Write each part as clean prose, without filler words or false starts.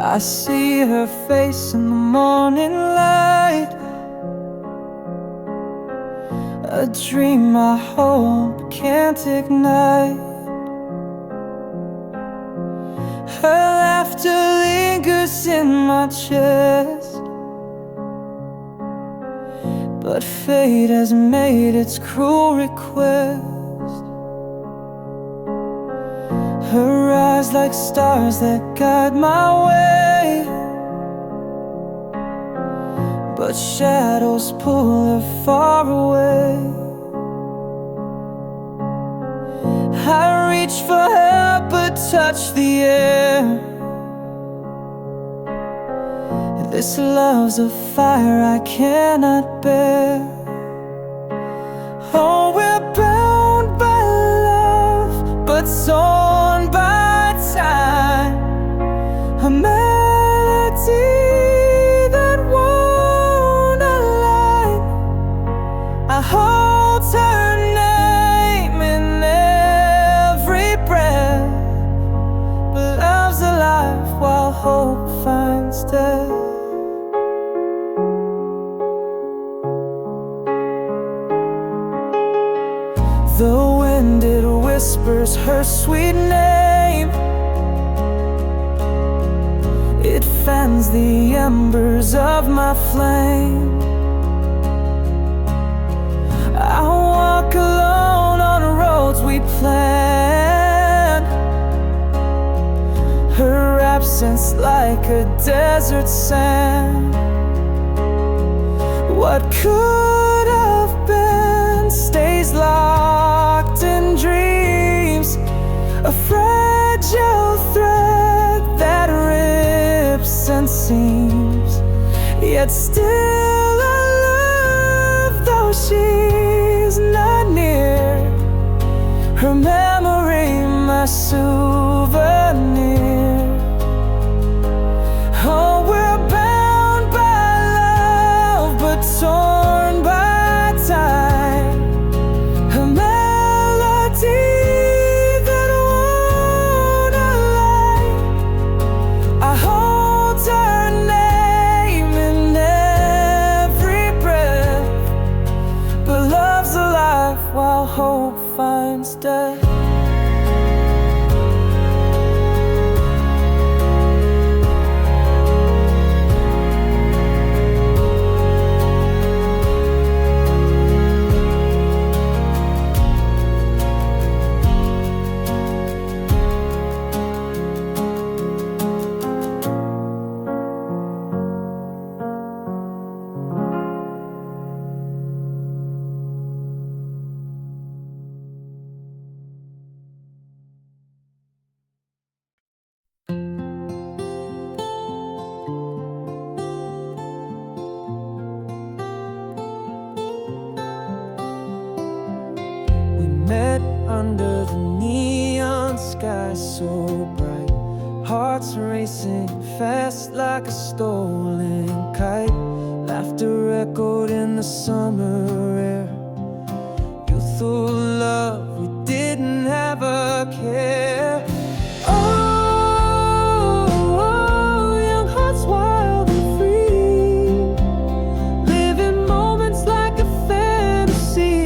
I see her face in the morning light, a dream I hope can't ignite. Her laughter lingers in my chest, but fate has made its cruel request. Her eyes like stars that guide my way, but shadows pull her far away. I reach for help but touch the air. This love's a fire I cannot bear. Oh, we're bound by love, but torn by time. A melody that won't align. I hold her name in every breath, but love's alive while hope finds death. The wind, it whispers her sweet name. It fans the embers of my flame. I walk alone on the roads we planned. Her absence like a desert sand. What could have been stays locked in dreams, a fragile thread that rips and seams. Yet still I love, though she's not near. Her memory, my souvenir. Oh, we're bound by love, but torn by time. A melody that won't align. I hold her name in every breath, but love's alive while hope finds death. Met under the neon sky so bright, hearts racing fast like a stolen kite. Laughter echoed in the summer air. Youthful love, we didn't have a care. Oh, young hearts wild and free, living moments like a fantasy.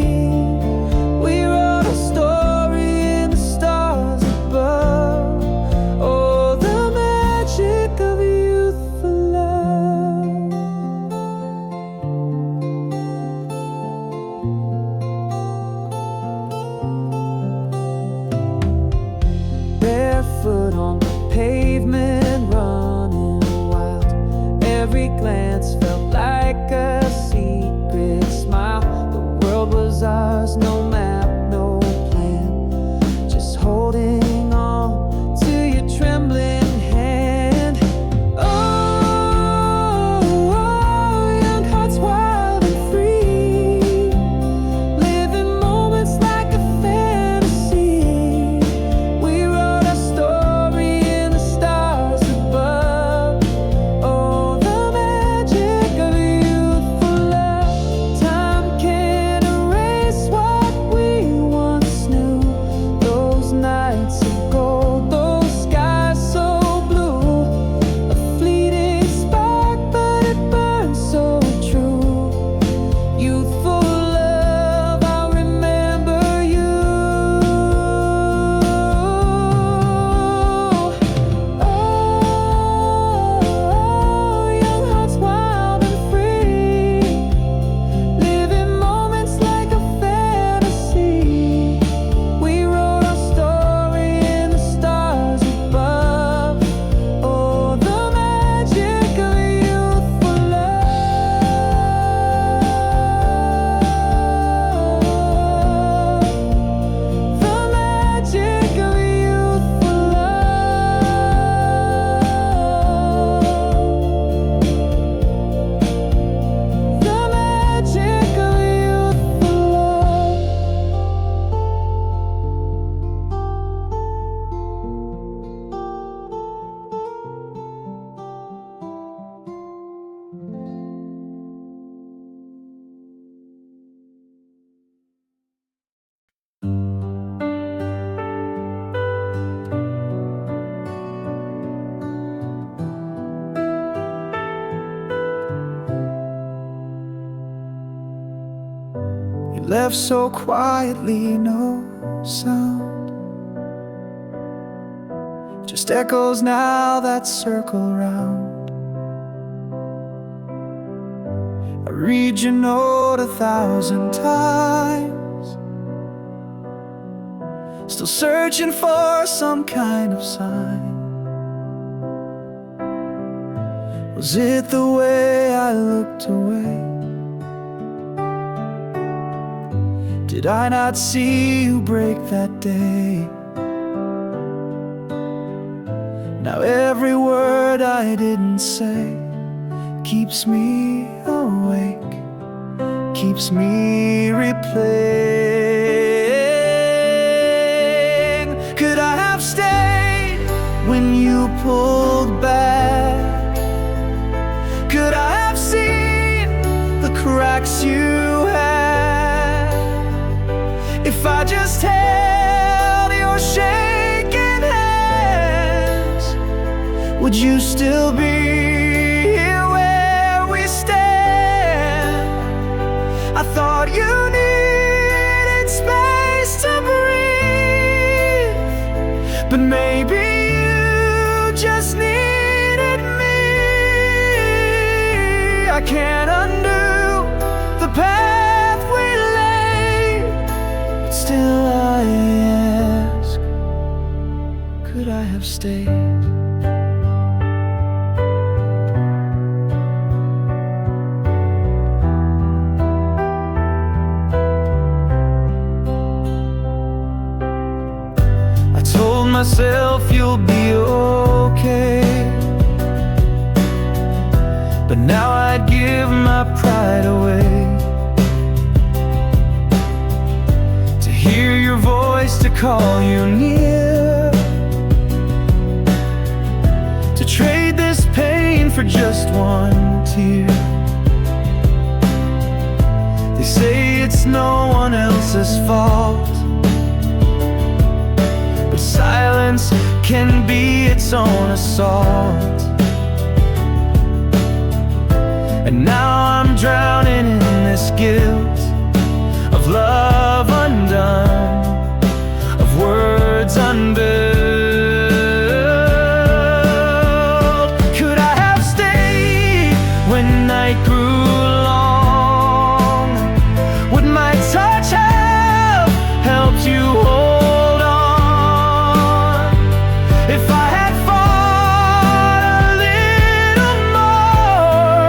Barefoot on the pavement, running wild. Every glance felt like a secret smile. The world was ours, no map, no plan, just holding on to your trembling hand. Oh, young hearts wild and free, living moments like a fantasy. What left so quietly, no sound. Just echoes now that circle round. I read your note 1,000 times, still searching for some kind of sign. Was it the way I looked away? Did I not see you break that day? Now every word I didn't say keeps me awake, keeps me replaying. Could I have stayed when you pulled back? Could I have seen the cracks you had? If I just held your shaking hands, would you still be here where we stand? I thought you needed space to breathe, but maybe you just needed me. I can't undo the path we laid, but still I ask, could I have stayed? I told myself you'll be okay, but now I'd give my pride away to hear your voice, to call you near, to trade this pain for just one tear. They say it's no one else's fault, but silence can be its own assault. And now I'm drowning in this guilt of love undone, of words unbuilt. Could I have stayed when night grew long? Would my touch have helped you hold on? If I had fought a little more,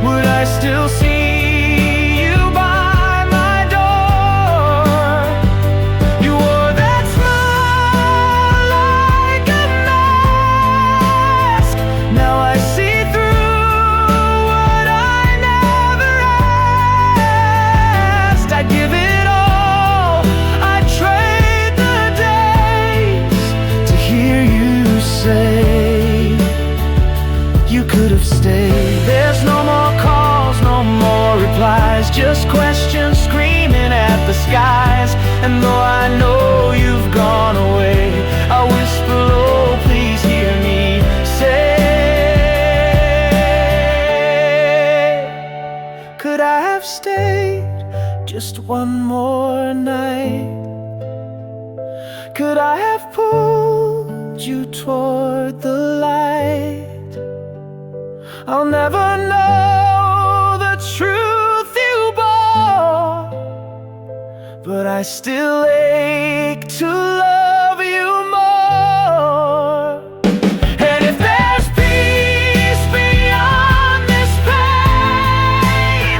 would I still see you by my door? You wore that smile like a mask. Now I see through what I never asked. I'd give it all, I'd trade the days to hear you say you could have stayed. There's no more calls, no more replies, just questions screaming at the skies. And though I know you've gone away, I whisper low, please hear me say, could I have stayed just one more night? Could I have pulled you toward the light? I'll never know the truth you bore, but I still ache to love you more. And if there's peace beyond this pain,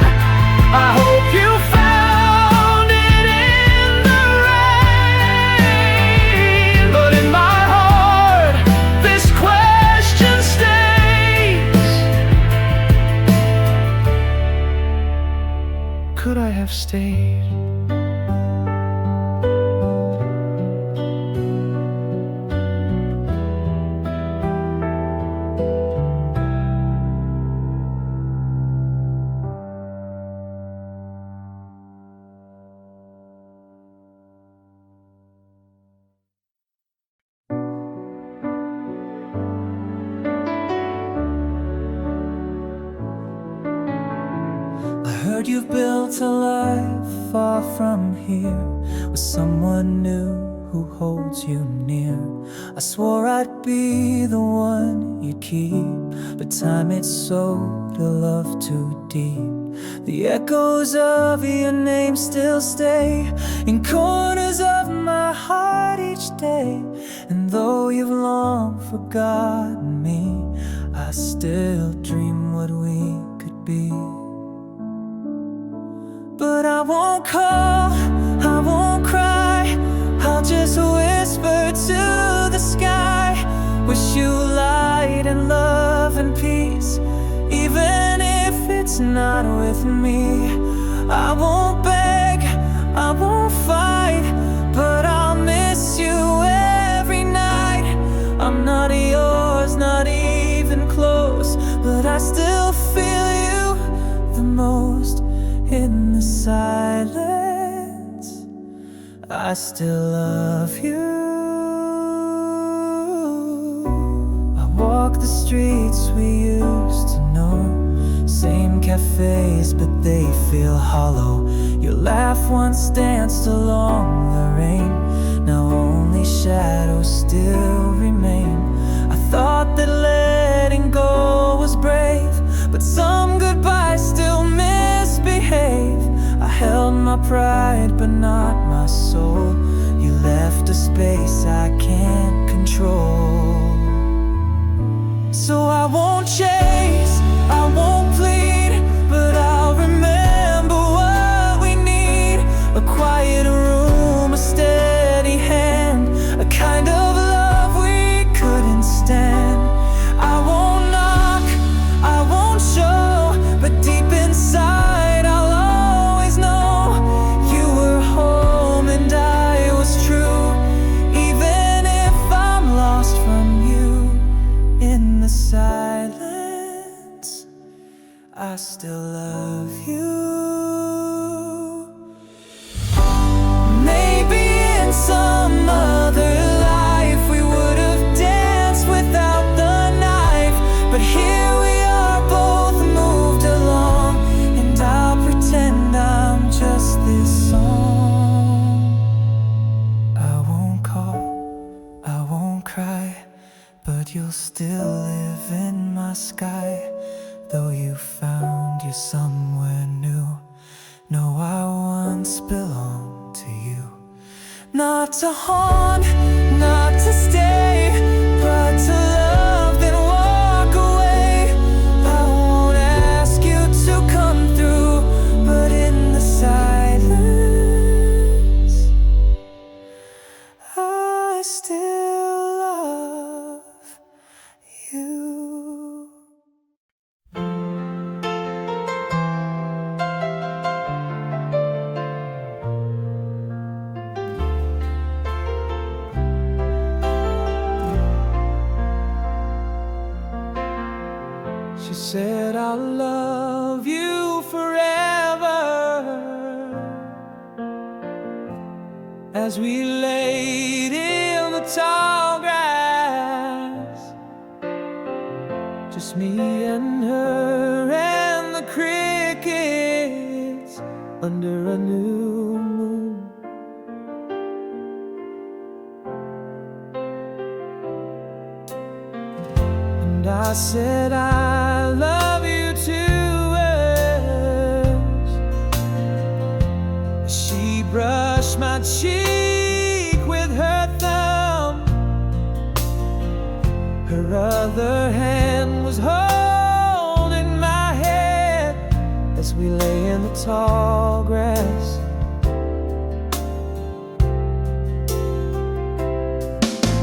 I hope you found it in the rain. But in my heart, this question stays. Could I have stayed? heard you've built a life far from here, with someone new who holds you near. I swore I'd be the one you'd keep, but time it sowed a love too deep. The echoes of your name still stay in corners of my heart each day. And though you've long forgotten me, I still dream what we could be. But I won't call, I won't cry, I'll just whisper to the sky. Wish you light and love and peace, even if it's not with me. I won't beg, I won't fight, but I'll miss you every night. I'm not yours, not even close, but I still feel you the most. In the silence, I still love you. I walk the streets we used to know, same cafes but they feel hollow. Your laugh once danced along the rain, now only shadows still remain. I thought that letting go was brave, but some goodbyes still misbehave. I held my pride but not my soul. You left a space I can't control. So I won't chase, I won't plead, but I'll remember what we need. A quiet room, a steady hand, a kind of love we couldn't stand. I won't knock, I won't show, but deep inside I'll always know you were home and I was true. Even if I'm lost from you in the silence, I still love you. Maybe in some other life we would have danced without the knife, but here we are both moved along, and I'll pretend I'm just this song. I won't call, I won't cry, but you'll still live in my sky. Though you found you somewhere new, know I once belonged to you. Not to haunt, not to stay, but to love then walk away. I won't ask you to come through, but in the silence, I still love you. She said, I'll love you forever. As we laid in the tall grass, just me and her and the crickets under a new moon. And I said, I love you too. She brushed my cheek with her thumb, her other hand was holding my head as we lay in the tall grass.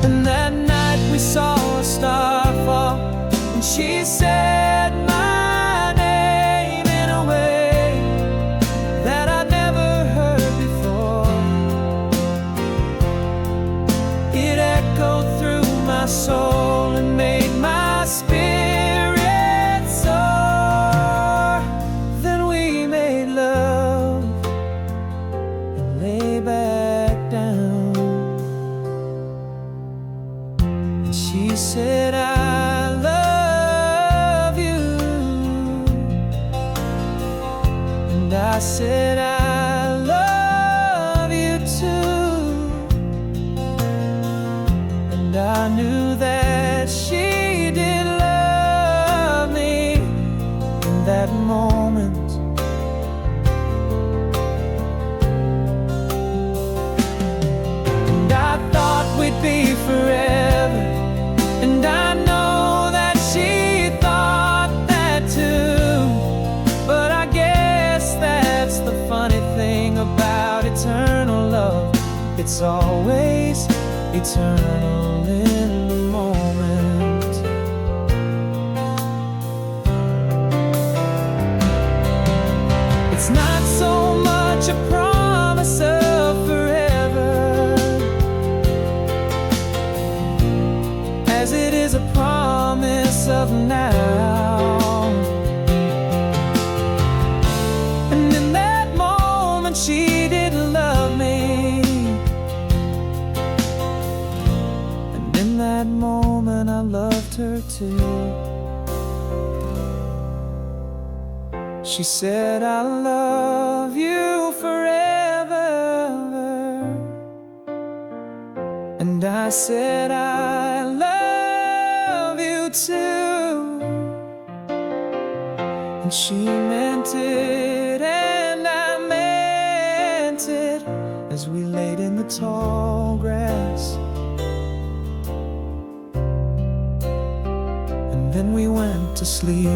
And that night we saw a star fall, and she said my name in a way that I'd never heard before. It echoed through my soul and made my spirit soar. Then we made love and lay back down, and she said, I love you, and I It's always eternal in the moment. It's not so much a promise of forever as it is a promise of now. And in that moment she didn't love me, and in that moment I loved her too. She said, I love you forever, and I said, I love you too. And she meant it, and I meant it, as we laid in the tall grass. And then we went to sleep.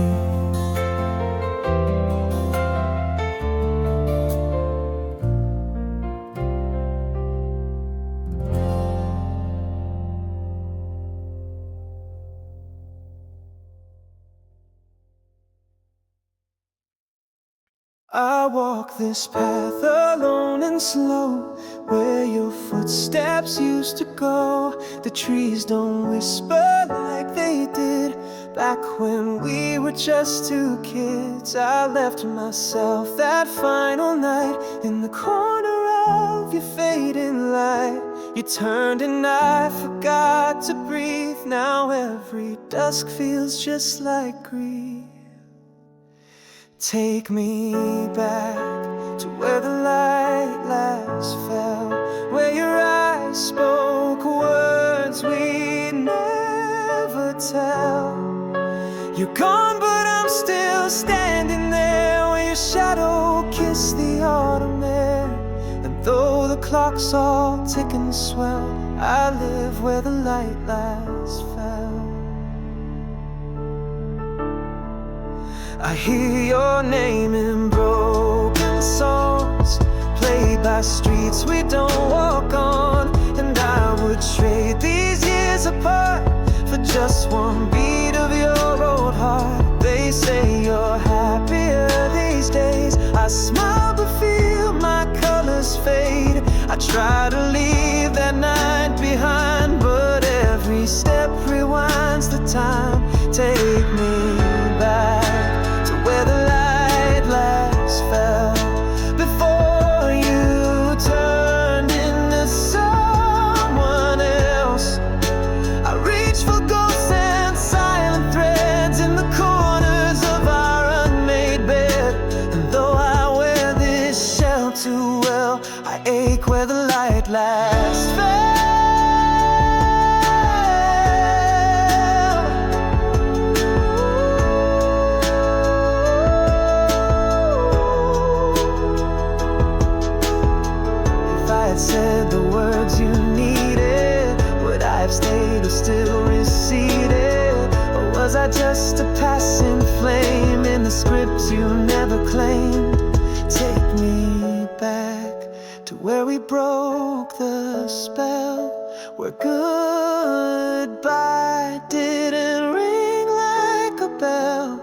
I walk this path alone and slow, where your footsteps used to go. The trees don't whisper like they did back when we were just two kids. I left myself that final night in the corner of your fading light. You turned and I forgot to breathe. Now every dusk feels just like grief. Take me back to where the light last fell, where your eyes spoke words we'd never tell. You're gone, but I'm still standing there, where your shadow kissed the autumn air. And though the clock's all tick and swell, I live where the light last fell. I hear your name in broken songs, played by streets we don't walk on. And I would trade these years apart for just one beat of your old heart. They say you're happier these days. I smile but feel my colors fade. I try to leave that night behind, but every step rewinds the time. Take me back where the light last fell, before you turned into someone else. I reach for ghosts and silent threads in the corners of our unmade bed. And though I wear this shell too well, I ache where the light last fell. Said the words you needed, would I have stayed or still receded? Or was I just a passing flame in the script you never claimed? Take me back to where we broke the spell, where goodbye didn't ring like a bell,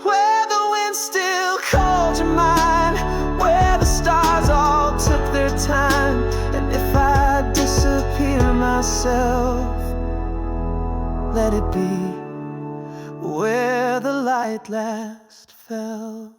where the wind still called your mind, where the stars all took their time. And if I disappear myself, let it be where the light last fell.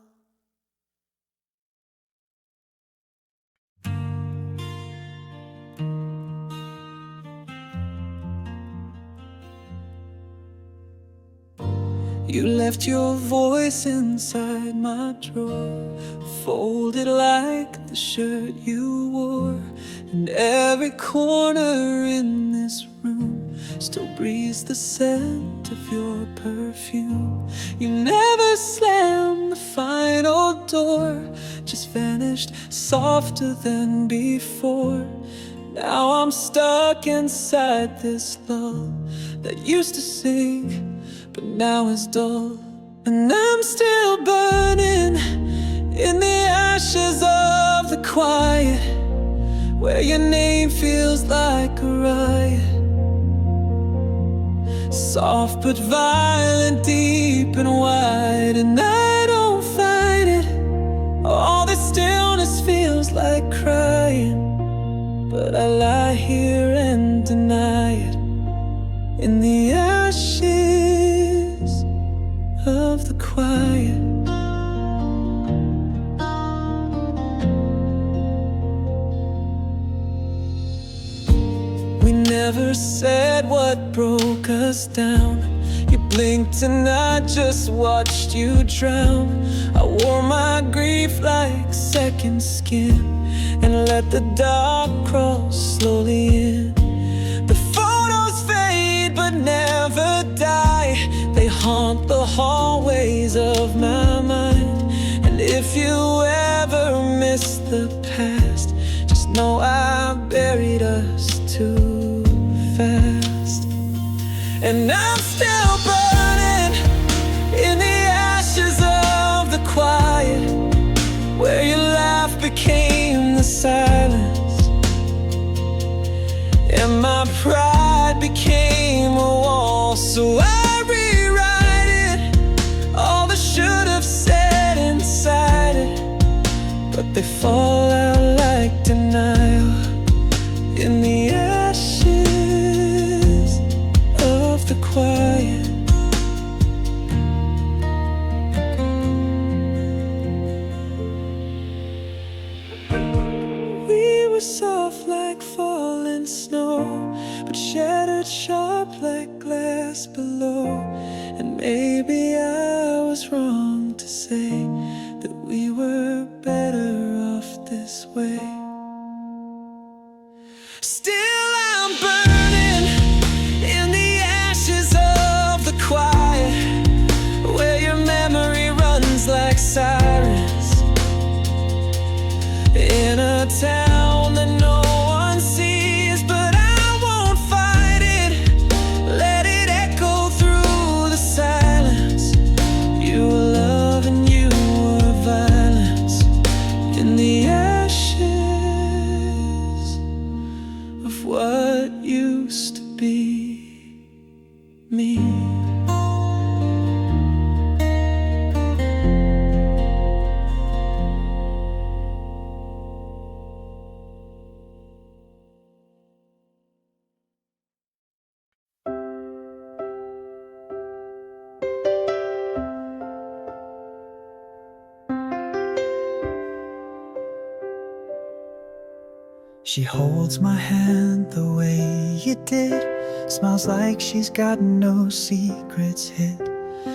You left your voice inside my drawer, folded like the shirt you wore. And every corner in this room still breathes the scent of your perfume. You never slammed the final door, just vanished softer than before. Now I'm stuck inside this lull that used to sing but now is dull. And I'm still burning in the ashes of the quiet, where where your name feels like a riot. Soft but violent, deep and wide, and I don't fight it. All this stillness feels like crying, but I lie here and deny it in the ashes of the quiet. We never said what broke us down. You blinked and I just watched you drown. I wore my grief like second skin and let the dark crawl slowly in. The photos fade but never die. They haunt the hallways of my mind. And if you ever miss the past, just know I buried us too fast. And I'm still burning in the ashes of the quiet, where your laugh became the silence and my pride became a wall. So I rewrite it, all the should have said inside it, but they fall out like denial in the ashes of the quiet. We were soft like falling snow, but shattered sharp like glass below. And maybe I was wrong to say that we were better off this way. Still I'm burning in the ashes of the quiet, where your memory runs like sirens in a town that no one sees. But I won't fight it, let it echo through the silence. You were love and you were violence in the ashes of what used to be me. She holds my hand the way you did, smiles like she's got no secrets hid.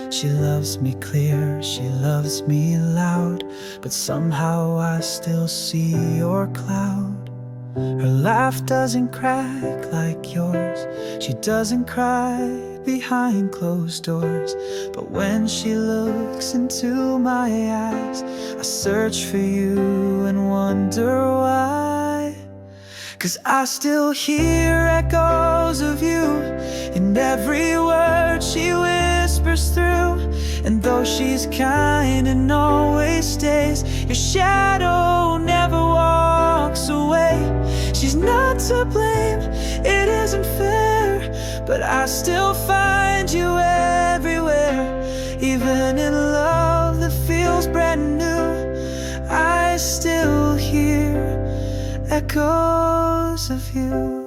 She loves me clear, she loves me loud, but somehow I still see your cloud. Her laugh doesn't crack like yours, she doesn't cry behind closed doors. But when she looks into my eyes, I search for you and wonder why. 'Cause I still hear echoes of you in every word she whispers through. And though she's kind and always stays, your shadow never walks away. She's not to blame, it isn't fair, but I still find you everywhere. Even in love that feels brand new, I still hear echoes of you.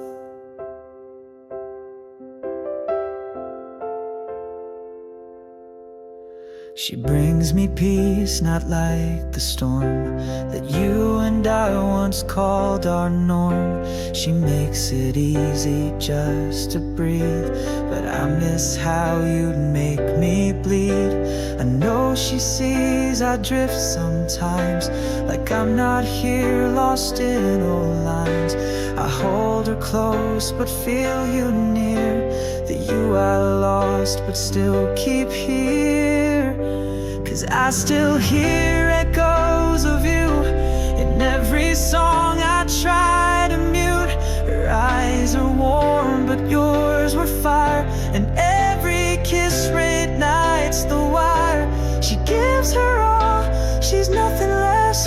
She brings me peace, not like the storm that you and I once called our norm. She makes it easy just to breathe, but I miss how you'd make me bleed. I know she sees I drift sometimes, like I'm not here, lost in old lines. I hold her close but feel you near, the you I lost but still keep here. 'Cause I still hear echoes of you in every song I try to mute. Her eyes are warm but yours were fire, and every kiss reignites the wire. She gives her all, she's nothing less,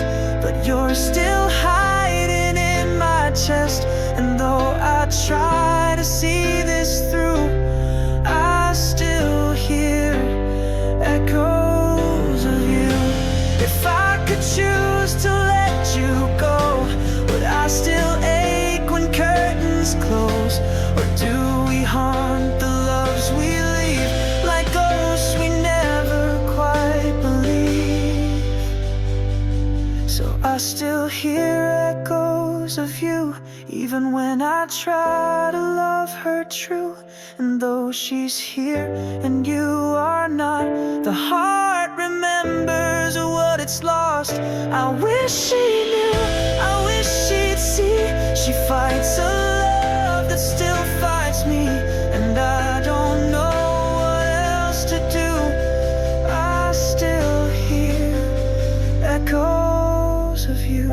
but you're still hiding in my chest. And though I try to see this through, I still hear echoes of you. If I could choose to let you go, would I still ache when curtains close? Or do we haunt the loves we leave like ghosts we never quite believe? So I still hear echoes of you, even when I try to love her true. And though she's here and you are not, the heart remembers what it's lost. I wish she knew, I wish she'd see. She fights a love that still fights me, and I don't know what else to do. I still hear echoes of you.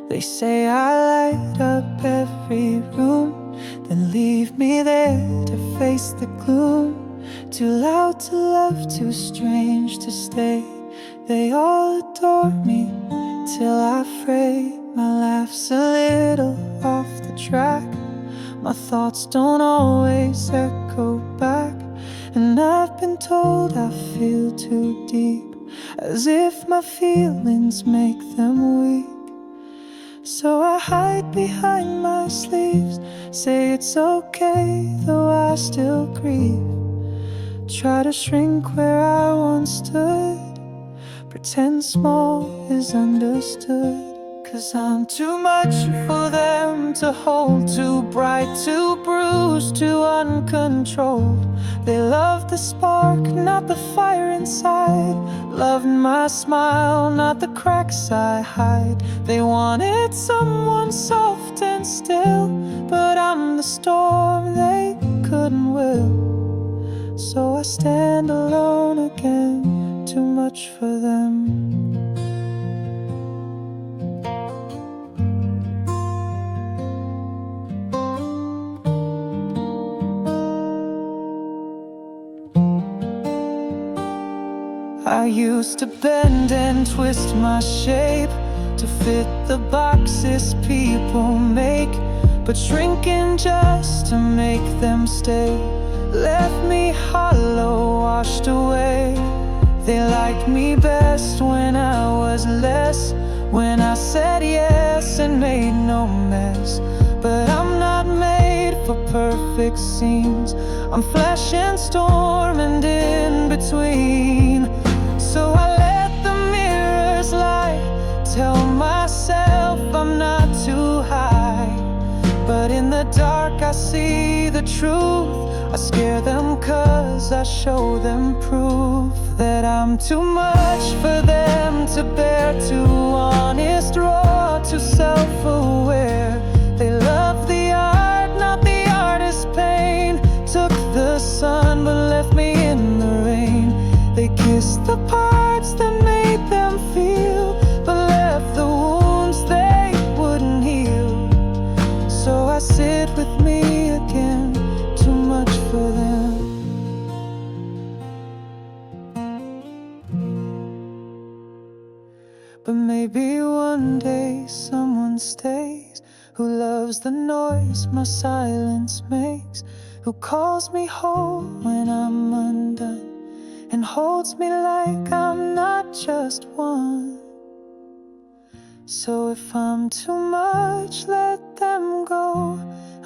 They say I light up every room, then leave me there to face the gloom. Too loud to love, too strange to stay. They all adore me till I fray. My laugh's a little off the track, my thoughts don't always echo back. And I've been told I feel too deep, as if my feelings make them weak. So I hide behind my sleeves, say it's okay, though I still grieve. Try to shrink where I once stood, pretend small is understood. 'Cause I'm too much for them to hold, too bright, too bruised, too uncontrolled. They love the spark, not the fire inside. Love my smile, not the cracks I hide. They wanted someone soft and still, but I'm the storm they couldn't will. So I stand alone again, too much for them. I used to bend and twist my shape to fit the boxes people make, but shrinking just to make them stay left me hollow, washed away. They liked me best when I was less, when I said yes and made no mess. But I'm not made for perfect scenes, I'm flesh and storm and in between. So I let the mirrors lie, tell myself I'm not too high. But in the dark I see the truth, I scare them 'cause I show them proof that I'm too much for them to bear. Too honest, raw, too self-aware. They love the art, not the artist's pain. Took the sun but left me in the rain. They kissed the parts that made them feel, but left the wounds they wouldn't heal. So I sit with me again, too much for them. But maybe one day someone stays, who loves the noise my silence makes, who calls me home when I'm undone, and holds me like I'm not just one. So if I'm too much, let them go.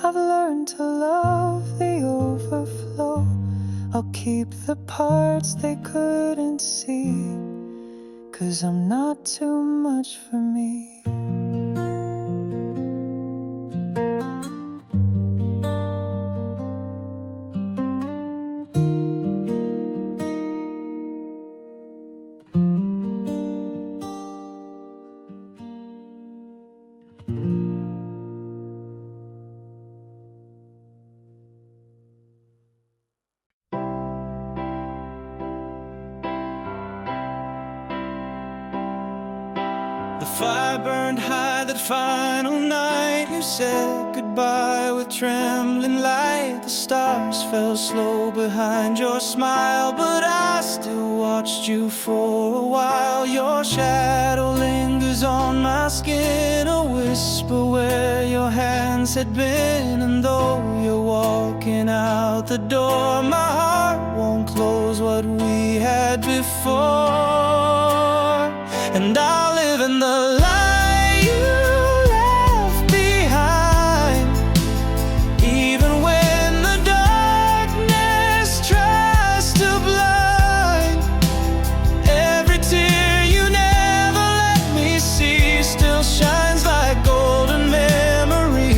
I've learned to love the overflow. I'll keep the parts they couldn't see, 'cause I'm not too much for me. fire burned high that final night. You said goodbye with trembling light. The stars fell slow behind your smile, but I still watched you for a while. Your shadow lingers on my skin, a whisper where your hands had been. And though you're walking out the door, my heart won't close what we had before. And I'll live in the light you left behind, even when the darkness tries to blind. Every tear you never let me see still shines like golden memory.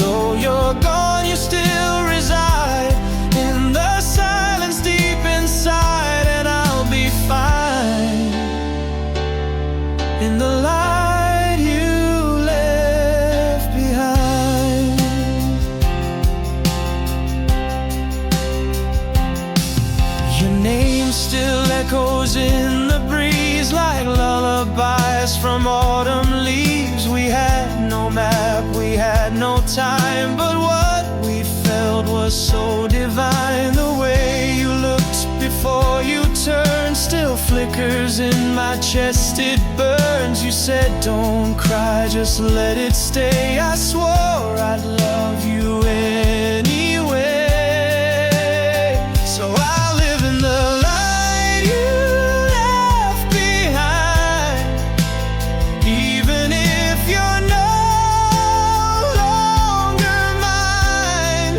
Though you're gone, you still reside in the silence deep inside, and I'll be fine in the light you left behind. Your name still echoes in the breeze like lullabies from autumn leaves. We had no map, we had no time, but what we felt was so divine. The way you looked before you turned still flickers in my chest, it burns. You said don't cry, just let it stay. I swore I'd love you anyway. So I'll live in the light you left behind, even if you're no longer mine.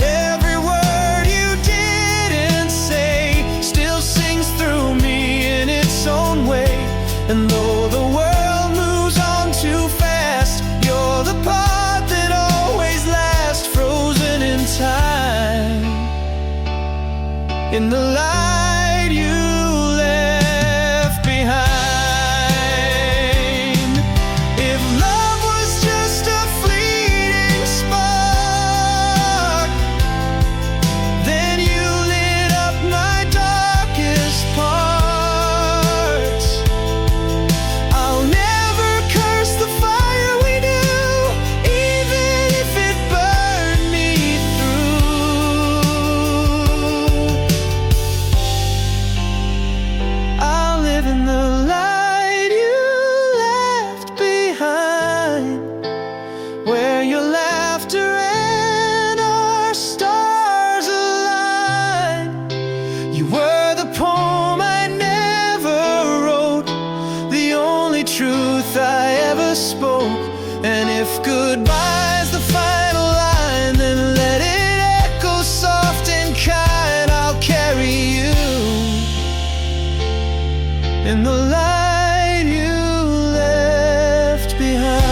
Every word you didn't say still sings through me in its own way. And though the world moves on too fast, you're the part that always lasts, frozen in time, in the light you left behind. If love was just a fleeting spark, then you lit up my darkest parts. I'll never curse the fire we knew, even if it burned me through. I'll live in the light you left behind, where your laughter and our stars align. You were the poem I never wrote, the only truth I ever spoke. And if goodbye's the final line, then let it echo soft and kind. I'll carry you in the light you left behind.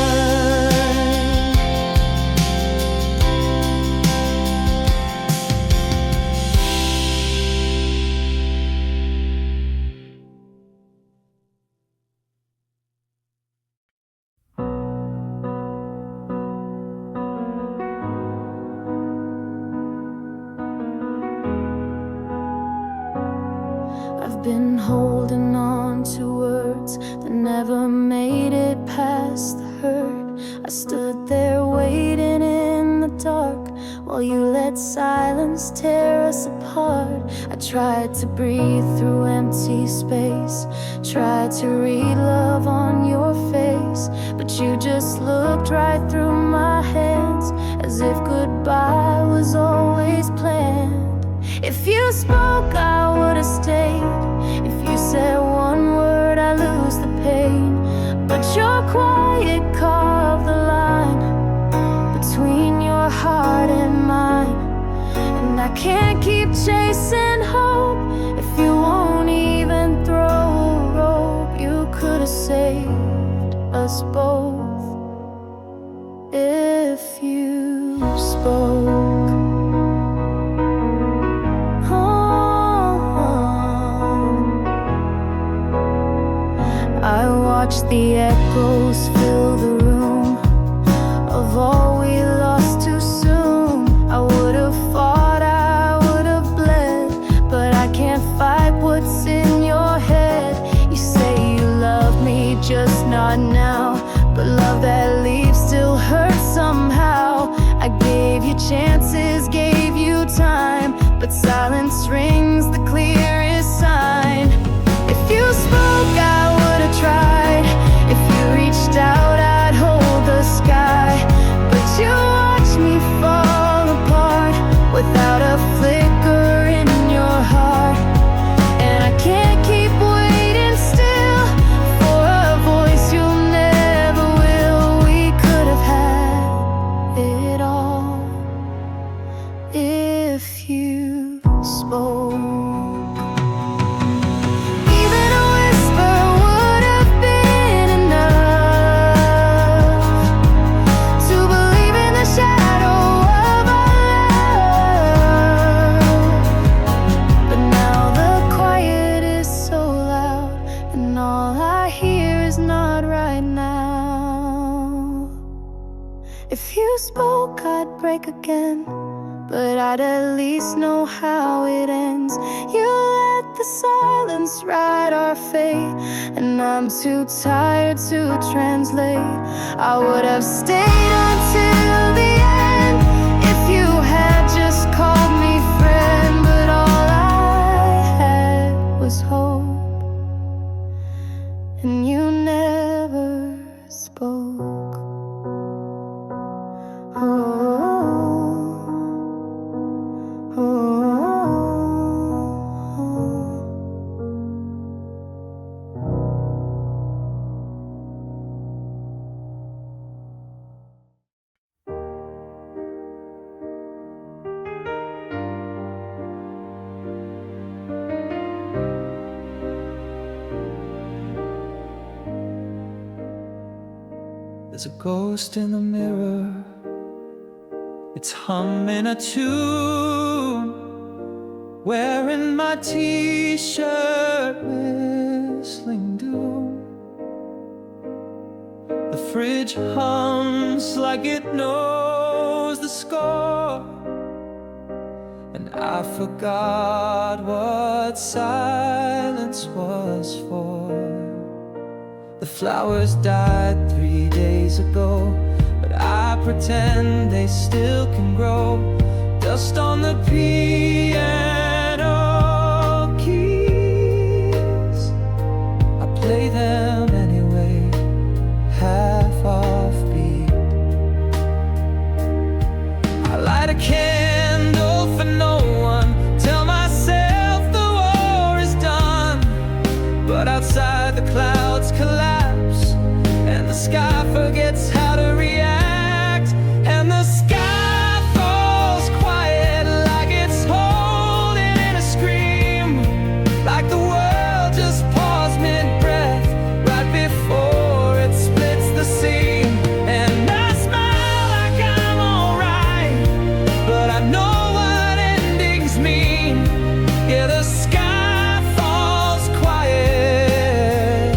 I've been holding on to words that never made it past the hurt. I stood there waiting in the dark while you let silence tear us apart. I tried to breathe through empty space, tried to read love on your face, but you just looked right through my hands, as if goodbye was always planned. If you spoke, I would've stayed. If you said one word, I lose the pain. But your quiet carved the line between your heart and mine. And I can't keep chasing hope if you won't even throw a rope. You could've saved us both if you spoke. I watched the echoes fill the room of all we lost too soon. I would've fought, I would've bled, but I can't fight what's in your head. You say you love me, just not If you spoke, I'd break again, but I'd at least know how it ends. You let the silence write our fate, and I'm too tired to translate. I would have stayed until the end if you had just called me friend, but all I had was hope, and you never spoke. There's a ghost in the mirror, it's humming a tune, wearing my t-shirt, whistling doom. The fridge hums like it knows the score, and I forgot what silence was for. The flowers died 3 days ago, but I pretend they still can grow. Dust on the piano keys, I play them anyway, half offbeat. I light a candle for no one, tell myself the war is done, but outside the clouds collapse, and the sky forgets how to react, and the sky falls quiet like it's holding in a scream, like the world just paused mid-breath right before it splits the seam. And I smile like I'm alright, but I know what endings mean. Yeah, the sky falls quiet,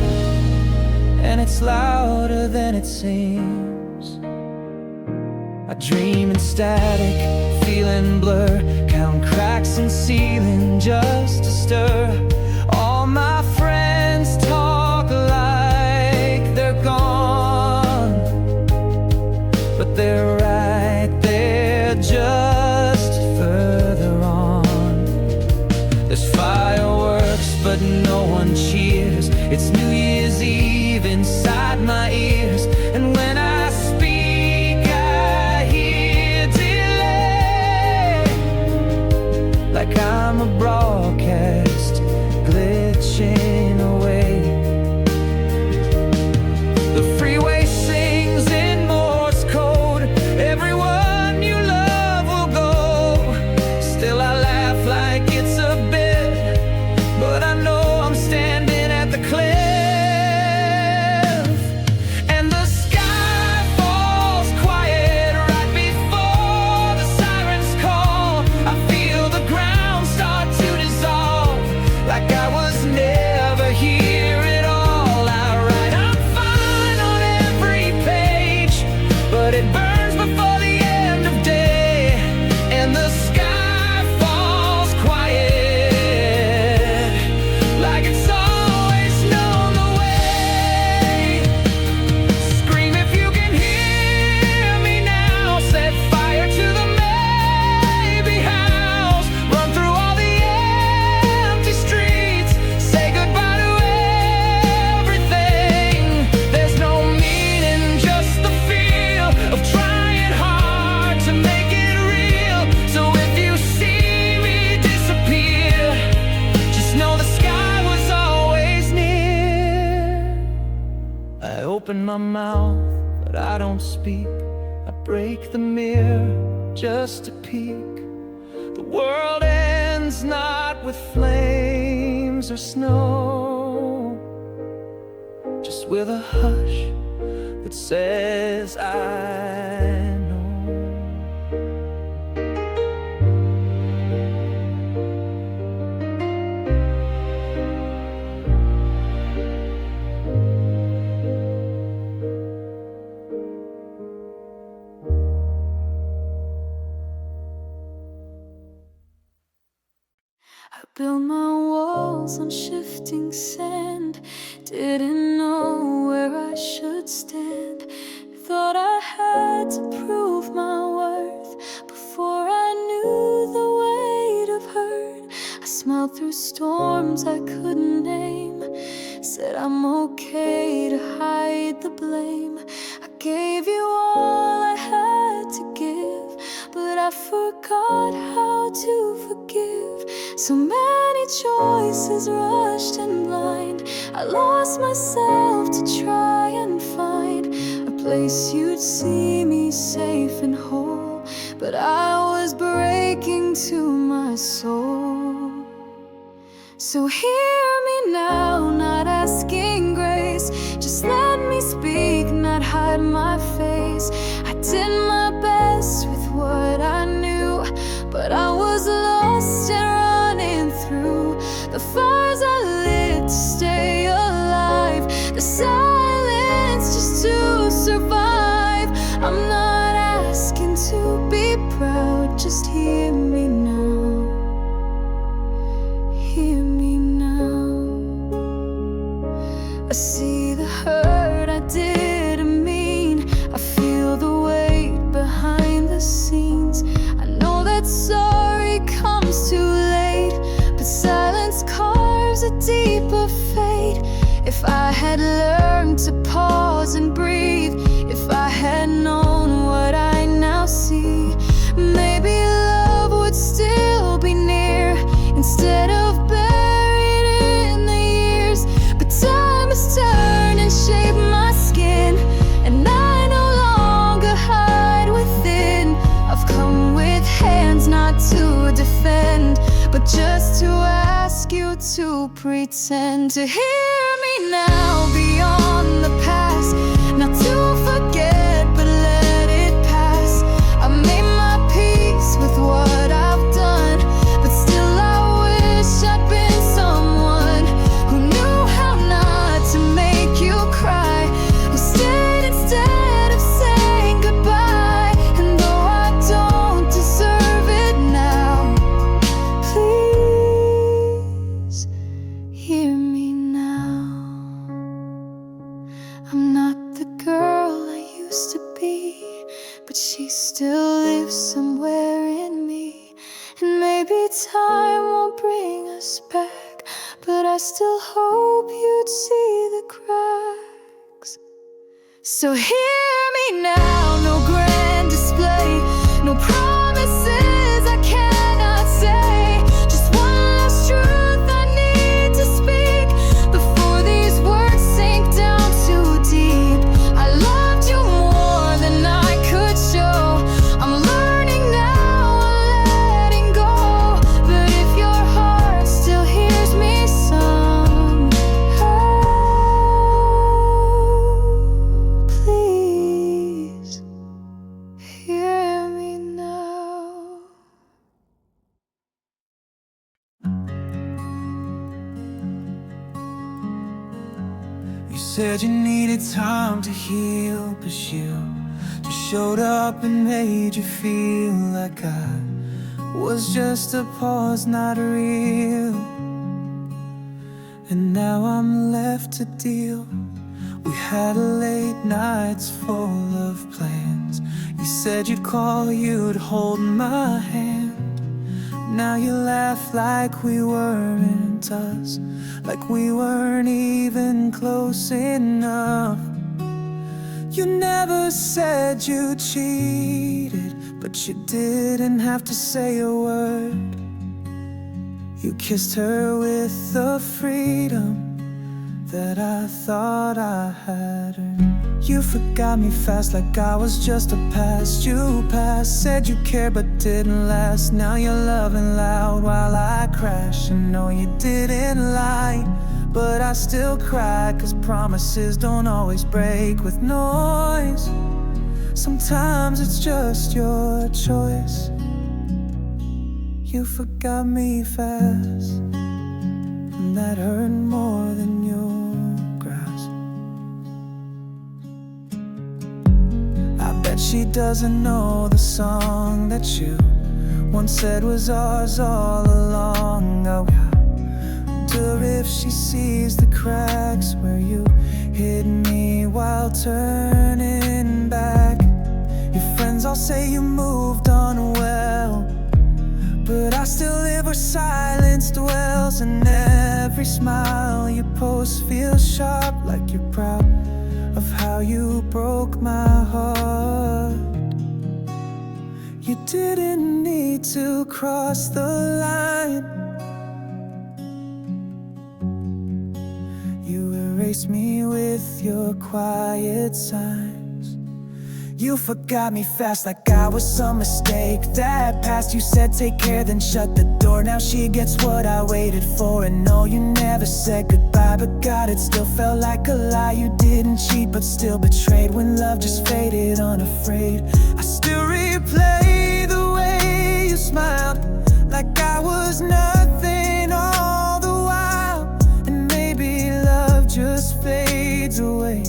and it's louder than it seems. I dream in static, feeling blur, count cracks in ceiling just to stir. All my friends talk like they're gone, but they're right there just further on. There's fireworks but no one cheers, it's New Year's Eve inside my ears, and when I speak I hear delay, like I'm a broadcast glitching away. The freeway sings in Morse code, everyone you love will go. Still I laugh like it's a bit, but I know I'm standing at the cliff, and the sky falls quiet right before the sirens call. I feel the ground start to dissolve, like I was never here at all. I write I'm fine on every page, but it burns before the end of day, and the sky falls quiet, like it's always known the way. Scream if you can hear me now, set fire to the maybe house, run through all the empty streets, say goodbye to everything. There's no meaning, just the feel of trying hard to make it real. So if you see me disappear, just know the sky was always near. I open my mouth, but I don't speak. I break the mirror just to peek. The world ends not with flames or snow, just with a hush that says I know. built my walls on shifting sand. Didn't know where I should stand. Thought I had to prove my worth before I knew the weight of hurt. I smiled through storms I couldn't name. Said I'm okay to hide the blame. I gave you all I had to give, but I forgot how to forgive. So many choices rushed and blind. I lost myself to try and find a place you'd see me safe and whole, but I was breaking to my soul. So hear me now, not asking grace. Just let me speak, not hide my face. I did my best with what I knew, but I was lost and running through the fires I lit to stay alive, the silence just to survive. I'm not asking to be proud, just hear me now. Hear me now. I see the hurt I didn't mean. I feel the weight behind the scenes. I know that sorry comes too late, but silence carves a deeper fate. If I had learned to pause and breathe, if I had known what I now see, maybe love would still be near instead of buried in the years. But time has turned and shaped my skin, and I no longer hide within. I've come with hands not to defend, but just to ask you to pretend to hear me now, beyond the past. Not to forget, but let it pass. I made my peace with what I've done, but still I wish I'd been someone who knew how not to make you cry, who stayed instead of saying goodbye. And though I don't deserve it now, please hear me now. I'm not the girl I used to be, but she still lives somewhere in me. And maybe time won't bring us back, but I still hope you'd see the cracks. So hear me now, no grand display, no promises I cannot say. Just one last truth I need to speak before these words sink down too deep. I loved you more than I could show. I'm learning now, I'm letting go. But if your heart still hears me somehow, please hear me now. You said you needed time to heal, but you just showed up and made you feel like I was just a pause, not real. And now I'm left to deal. We had late nights full of plans. You said you'd call, you'd hold my hand. Now you laugh like we weren't us, like we weren't even close enough. You never said you cheated, but you didn't have to say a word. You kissed her with the freedom that I thought I had earned. You forgot me fast like I was just a past you passed. Said you cared but didn't last. Now you're loving loud while I crash. I know you didn't lie, but I still cry, 'cause promises don't always break with noise. Sometimes it's just your choice. You forgot me fast, and that hurt more than your grasp. I bet she doesn't know the song that you once said was ours all along. Oh, wonder if she sees the cracks where you hit me while turning back. Your friends all say you moved on well, but I still live where silence dwells. And every smile you post feels sharp, like you're proud of how you broke my heart. You didn't need to cross the line. You erased me with your quiet signs. You forgot me fast like I was some mistake that passed. You said take care, then shut the door. Now she gets what I waited for. And no, you never said goodbye, but God, it still felt like a lie. You didn't cheat, but still betrayed when love just faded unafraid. I still replay the way you smiled, like I was nothing all the while. And maybe love just fades away,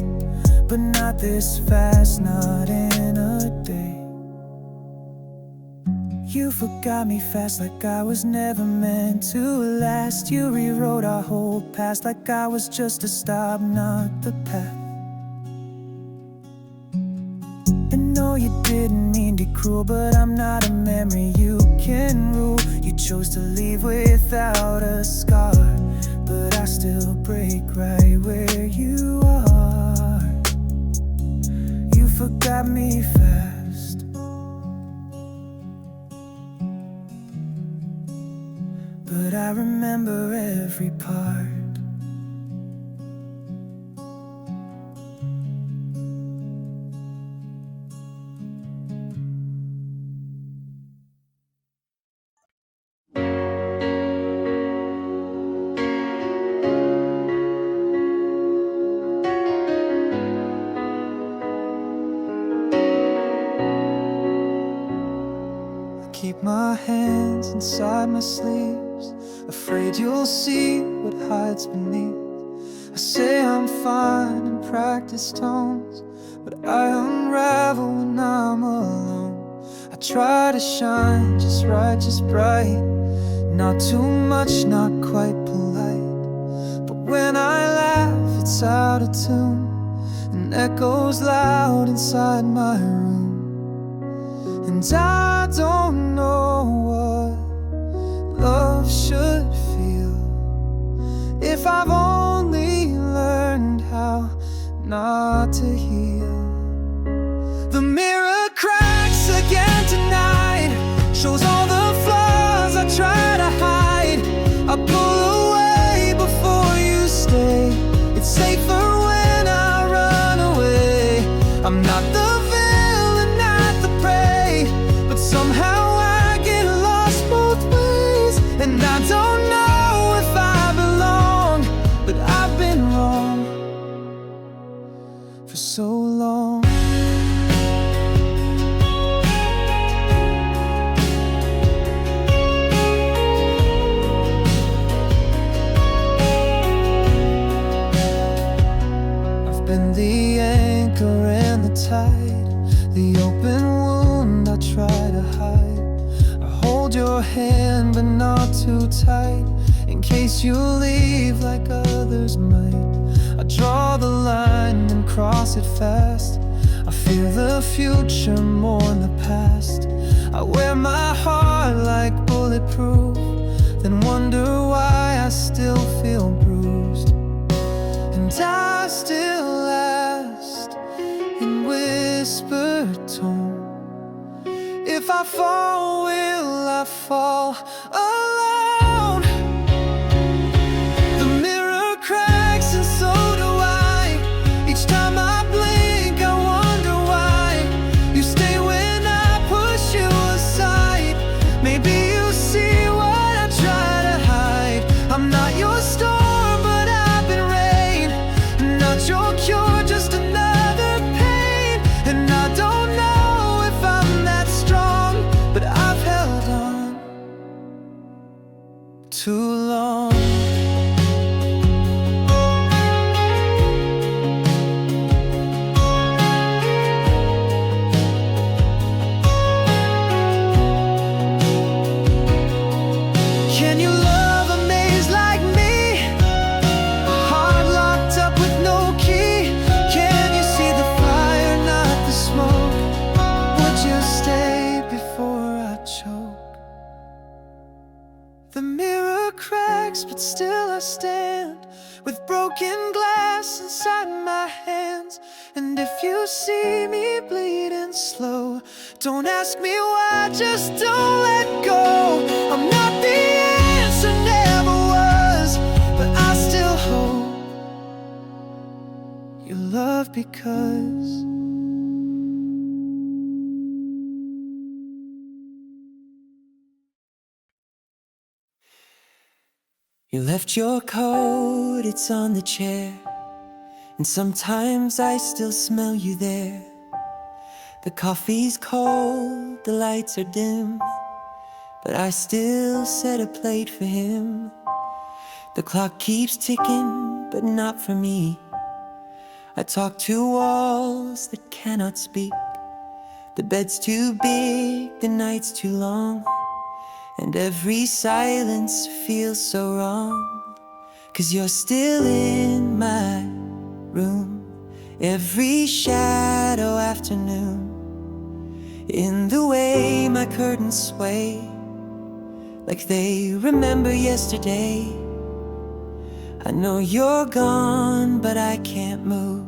but not this fast, not in a day. You forgot me fast like I was never meant to last. You rewrote our whole past like I was just a stop, not the path. And no, you didn't mean to be cruel, but I'm not a memory you can rule. You chose to leave without a scar, but I still break right where you are. You forgot me fast, but I remember every part. Keep my hands inside my sleeves, afraid you'll see what hides beneath. I say I'm fine in practice tones, but I unravel when I'm alone. I try to shine just right, just bright, not too much, not quite polite. But when I laugh, it's out of tune and echoes loud inside my room. And I don't know what love should feel, if I've only learned how not to heal. The mirror cracks again tonight, shows all the flaws I try to hide. I pull away before you stay. It's safer when I run away. I'm not the villain, not the prey, but somehow I get lost both ways. And I don't know if I belong, but I've been wrong for so long. I've been the anchor and the tide, the open wound I try to hide. I hold your hand but not too tight, in case you leave like others might. I draw the line and cross it fast. I fear the future more than the past. I wear my heart like bulletproof, then wonder why I still feel bruised. And I still ask in whispered tone, if I fall, will I fall alone? The mirror cracks and so do I. Each time I blink, I wonder why you stay when I push you aside. Maybe you see what I try to hide. I'm not your storm, but I've been rain. Not your cure, just another pain. And I don't know if I'm that strong, but I've held on too long. Can you love a maze like me? see me bleeding slow. Don't ask me why, just don't let go. I'm not the answer, never was, but I still hope you love because you left your coat, it's on the chair, and sometimes I still smell you there. The coffee's cold, the lights are dim, but I still set a plate for him. The clock keeps ticking, but not for me. I talk to walls that cannot speak. The bed's too big, the night's too long, and every silence feels so wrong. 'Cause you're still in my room, every shadow afternoon, in the way my curtains sway, like they remember yesterday. I know you're gone, but I can't move.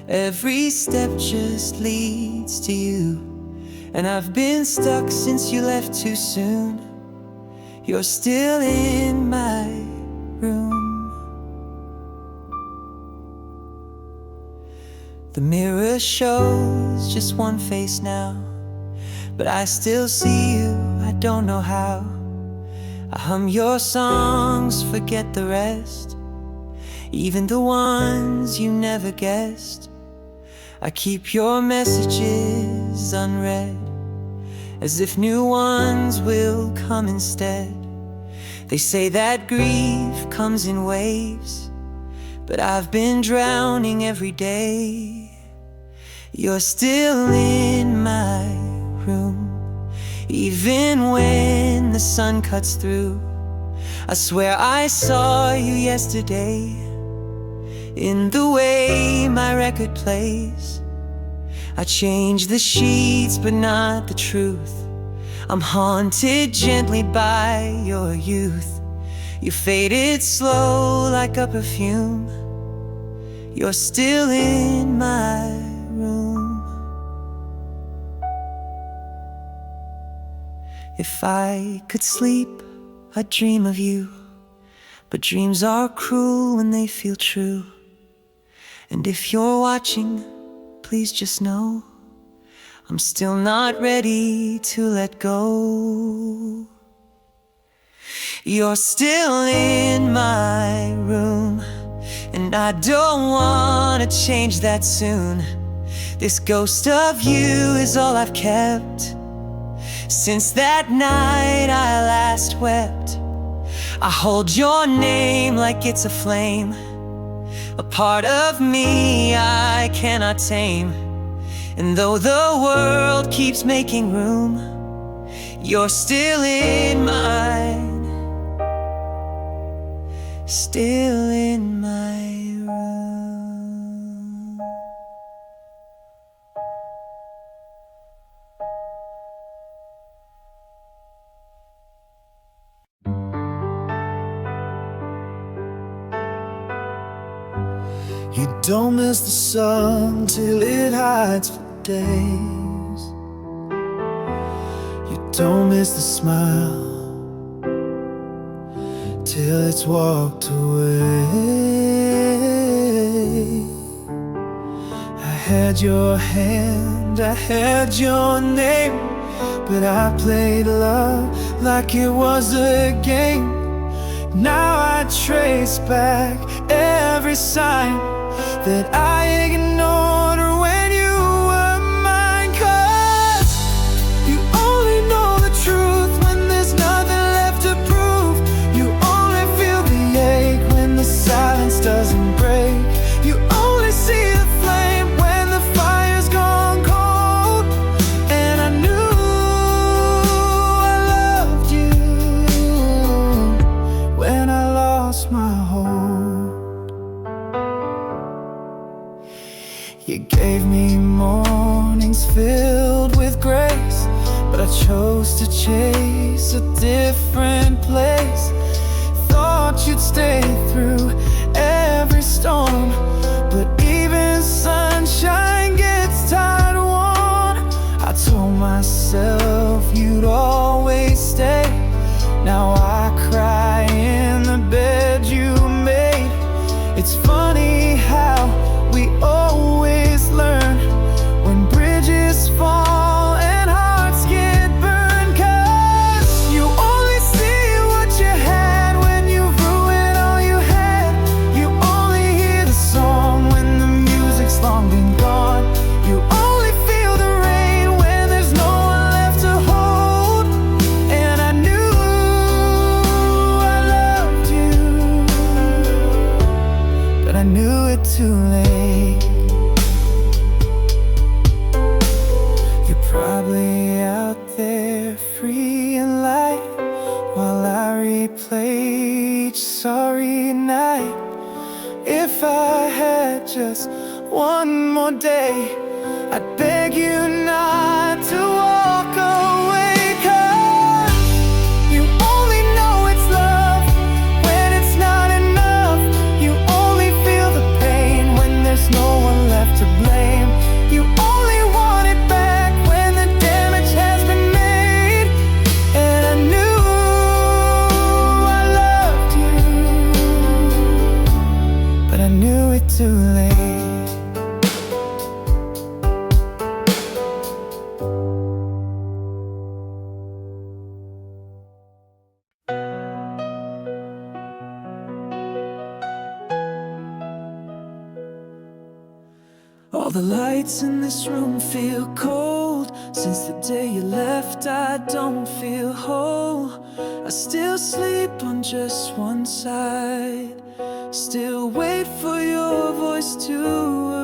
Every step just leads to you, and I've been stuck since you left too soon. You're still in my room. The mirror shows just one face now, but I still see you, I don't know how. I hum your songs, forget the rest, even the ones you never guessed. I keep your messages unread, as if new ones will come instead. They say that grief comes in waves, but I've been drowning every day. You're still in my room, even when the sun cuts through. I swear I saw you yesterday, in the way my record plays. I changed the sheets, but not the truth. I'm haunted gently by your youth. You faded slow like a perfume. You're still in my room. If I could sleep, I'd dream of you, but dreams are cruel when they feel true. And if you're watching, please just know I'm still not ready to let go. You're still in my room, and I don't wanna change that soon. This ghost of you is all I've kept since that night I last wept. I hold your name like it's a flame, a part of me I cannot tame. And though the world keeps making room, you're still in mine, still in my room. You don't miss the sun till it hides for days. You don't miss the smile till it's walked away. I had your hand, I had your name, but I played love like it was a game. Now I trace back every sign that I ignored when you were mine. 'Cause you only know the truth when there's nothing left to prove. You only feel the ache when the silence doesn't break. You only see the flame when the fire's gone cold. And I knew I loved you when I lost my hold. You gave me mornings filled with grace, but I chose to chase a different place. Thought you'd stay through every storm, but even sunshine gets myself you'd always stay. Now I cry in the bed you made. It's funny how we always learn when bridges fall and hearts get burned. 'Cause you only see what you had when you've ruined all you had. You only hear the song when the music's long been gone. You only feel the rain when there's no one left to hold. And I knew I loved you, but I knew it too late. You're probably out there free and light while I replay each sorry night. If I had just one more day, I'd beg you not to walk away. 'Cause you only know it's love when it's not enough. You only feel the pain when there's no one left to blame. You only want it back when the damage has been made. And I knew I loved you, but I knew it too late. All the lights in this room feel cold. Since the day you left, I don't feel whole. I still sleep on just one side, still wait for your voice to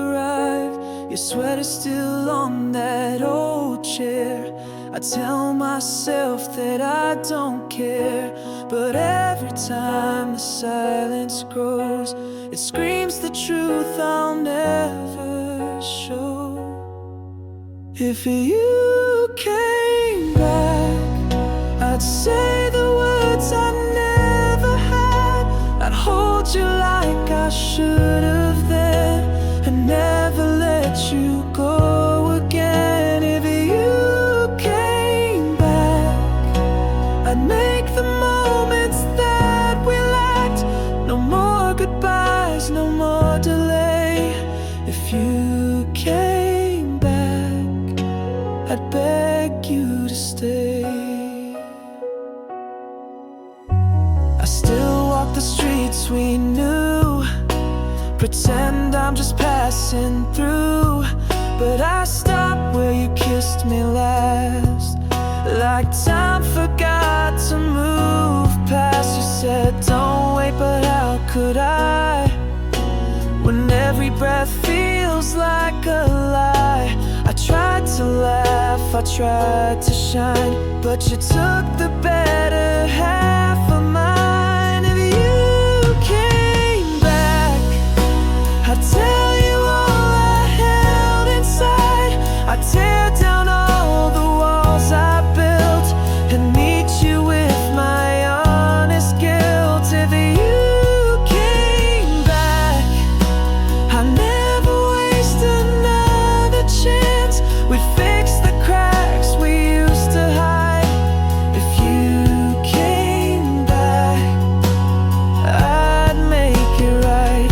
arrive. Your sweater's still on that old chair. I tell myself that I don't care, but every time the silence grows, it screams the truth I'll never show. If you came back, I'd say the words I never had. I'd hold you like I should have then, and never let you go again. If you came back, I'd make the moments that we lacked. No more goodbyes, no more delay. If you came back, I'd beg you to stay. I still walk the streets we knew, pretend I'm just passing through, but I stop where you kissed me last, like time forgot to move past. You said don't wait, but how could I, when every breath feels like a lie? I tried to laugh, I tried to shine, but you took the better half of mine. If you came back, I'd tell you all I held inside. I'd tear down all the walls I built and meet you with my honest guilt. If you came back, I'd never waste another chance. We'd fix the cracks we used to hide. If you came back, I'd make it right.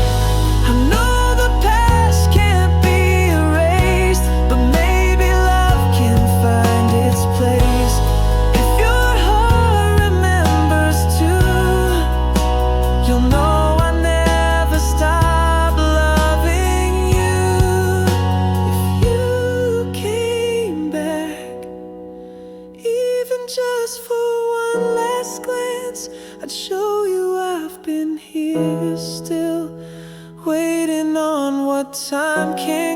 I know the past can't be erased, but maybe love can find its place. If your heart remembers too, you'll know I never stop loving you. If you came back, even just for one last glance, I'd show you I've been here still, waiting on what time can